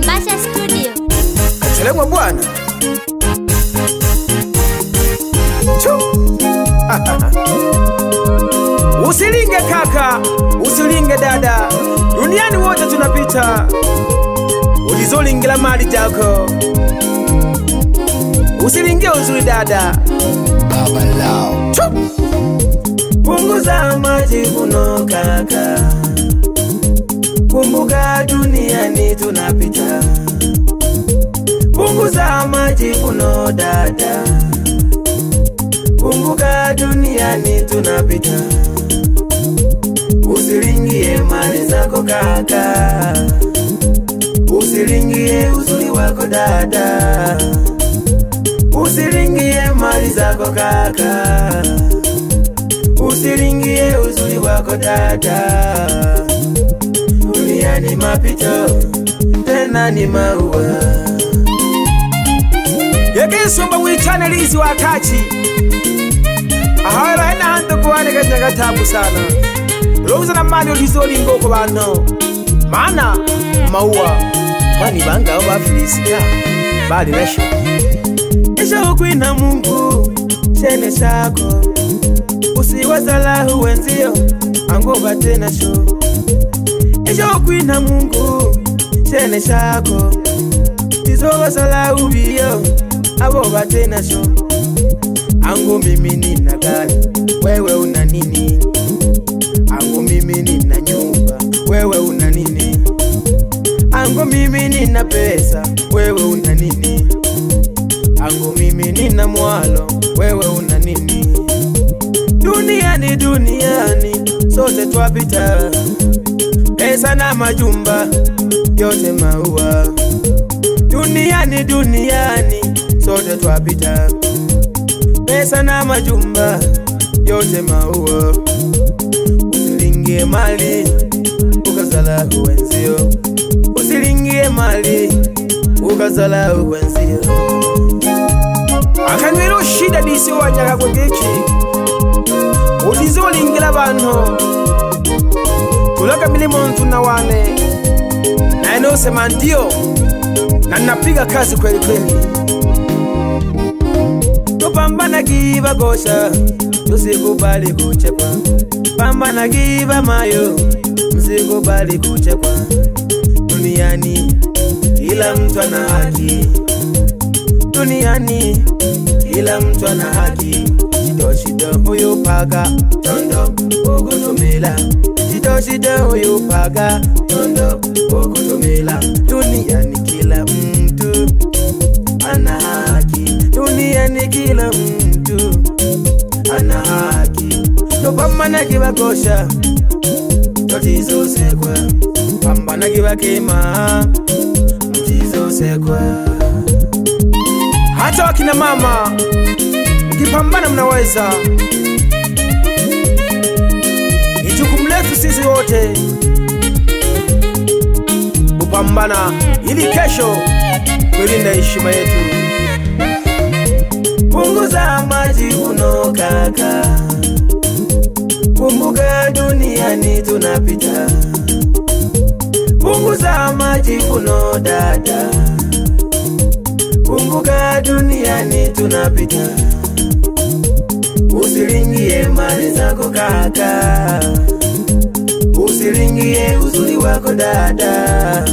Basha Studio. Kachelemwa bwana. Usilinge kaka, usilinge dada, duniani wote tunapita. Ulizolingila mali jako, usilinge uzuri dada. Baba lao. Punguza majivuno kaka, kumbuka duniani tunapita. Punguza majivuno dada, kumbuka duniani tunapita. Usilingie mali zako kaka, usilingie uzuri wako dada, usilingie mali zako kaka, usilingie uzuri wako dada. Duniani mapito, tena ni maua. Yegesomba wichanelizi wakachi ahara ina hando kuwane kajaga tabu sana. Uloguza na mali ulizolingo kwa bano maana maua kwani banga oba filisika bali nasho isha ukwina Mungu chene sako, usiwazalahu wenzio angoba tena sho. Isha ukwina Mungu chene sako, izowazalahu biyo aboba tena sho. Angu mimi nina gari, wewe una nini? Angu mimi nina nyumba, wewe una nini? Angu mimi nina pesa, wewe una nini? Angu mimi nina mwalo, wewe una nini? Duniani duniani sote twapita, pesa na majumba yote maua. Duniani duniani sote twapita, pesa na majumba yote maua. Usilingie mali ukazala wenzio, usilingie mali ukazala wenzio. Akanwero shida disi wanyaka kwegechi, ulizolingila abantu tulaka milimo tunawane na eno sema ndio na napiga kazi kweli kweli. Tupambana kiva gosha, tusikubali kuchekwa. Pambana kiva mayo, msikubali kuchekwa. Duniani kila mtu ana haki, duniani kila mtu ana haki. Shida shida huyo paga tondo ukutumila, shida shida huyo paga tondo ukutumila. Duniani kila mtu ana haki, duniani kila mtu ana haki. Tupambana kiva gosha, totizo sekwa. Pambana kiva kema, mtizo sekwa. Hata wakina mama mkipambana mnaweza. Ni jukumu letu sisi wote kupambana ili kesho kulinda heshima yetu. Punguza majivuno kaka, kumbuka duniani tunapita. Punguza majivuno dada, kumbuka duniani tunapita. Usilingie mali zako kaka, usilingie uzuri wako dada,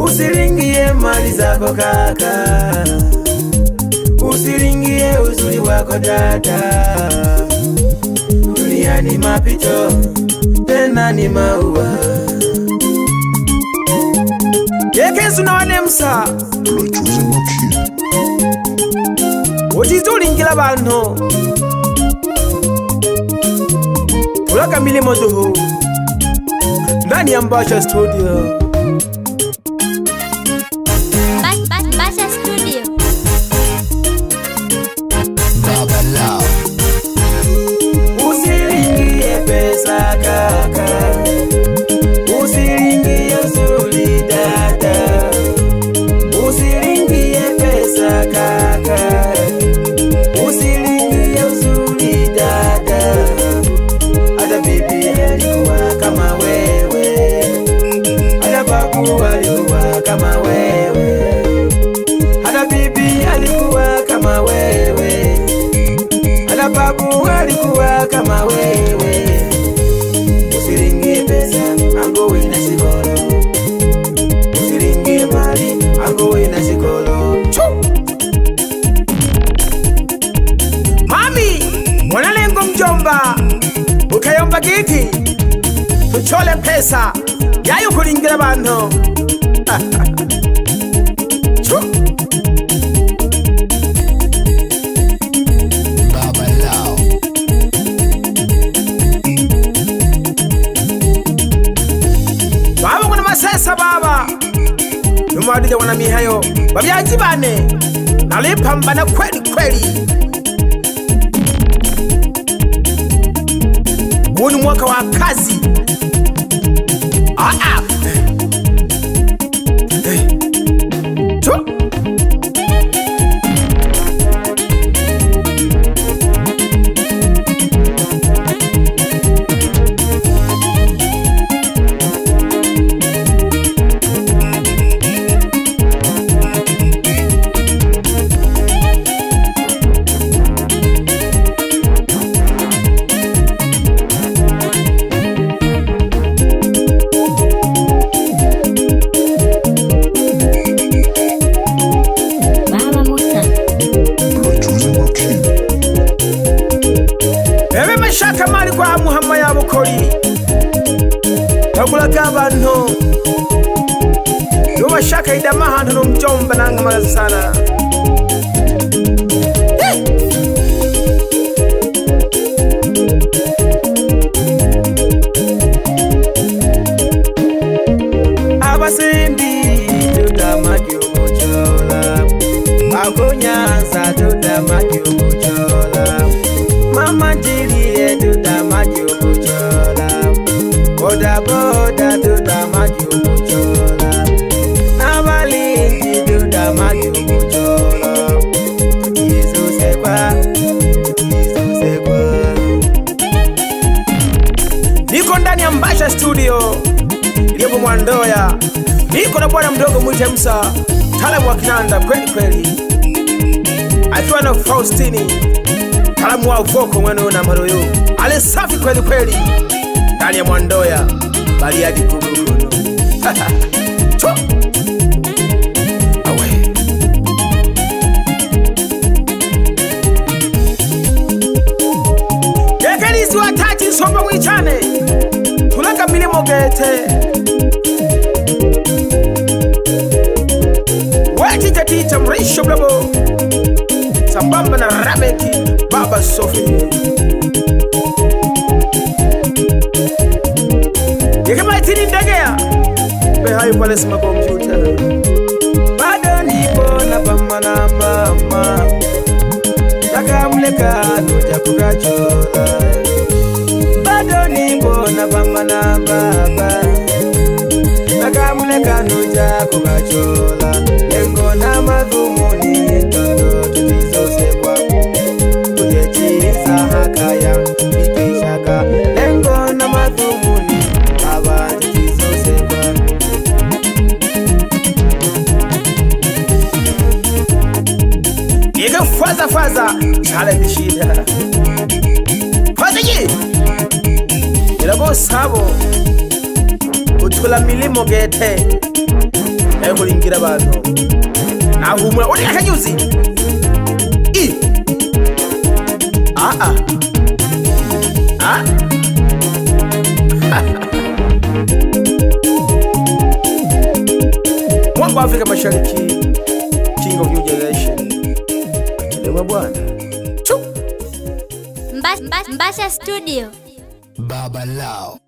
usilingie mali zako kaka, usilingie uzuri wako dada. Duniani mapito, tena ni maua. Yekezu na wanemsa Tulochuze moki. ulizolingila abantu tulaka milimo duhu ndani ya Basha Studio. Basha Studio. Baba lao. Usilingie pesa kaka, usilingie uzuri dada, usilingie pesa kaka, usilingie uzuri dada. Hata bibi alikuwa kama wewe, bayomba giki tuchole pesa yayo kulingira abantu Baba Lao. baba kuna masesa baba numadile wana mihayo babyaji bane nalipambana kweli kweli. Huu ni mwaka wa kazi. Shaka mali kwa muhamma ya bukoli bagulaga abantu yoba shaka idama hantu no mjomba nanga malazi sana. Abasimbi tutamaki umuchola akonyanza tutamaki umuchola mama njiri tutamaki umuchola boda boda tutamaki umuchola nabalingi tutamaki umuchola Yesu sekwa niko ndani ya Mbasha studio iliyopo Mwandoya. Niko na bwana mdogo mwite Musa talamu wa kinanda kweli kweli, akiwa na Faustini talamu wa voko mweno na maroyo ale safi kweli kweli ndani ya Mwandoya Bariadi Kubukono. Chwa awe Yekelisi watati sopa mwichane tulaka milimo gete tita mrisho blabo sambamba na Rameki Baba Sofi yekama itini ndagea behayo pale sima kompyuta bado nipo na bamba na mama taka mleka nuja kukachola bado nipo na bamba na baba taka mleka nuja kukachola lengo na madhumuni tondo tulizosekwa kujechiriza hakaya ikishaka lengo na madhumuni aba tulizosekwa ika faza challenge shida faza ji ilabo sabo utula milimo gete mulingira abantu nahumura uri akanyuzi Mwamba Afrika Mashariki King of New Generation Lewa bwana Mbasha studio Baba Lao.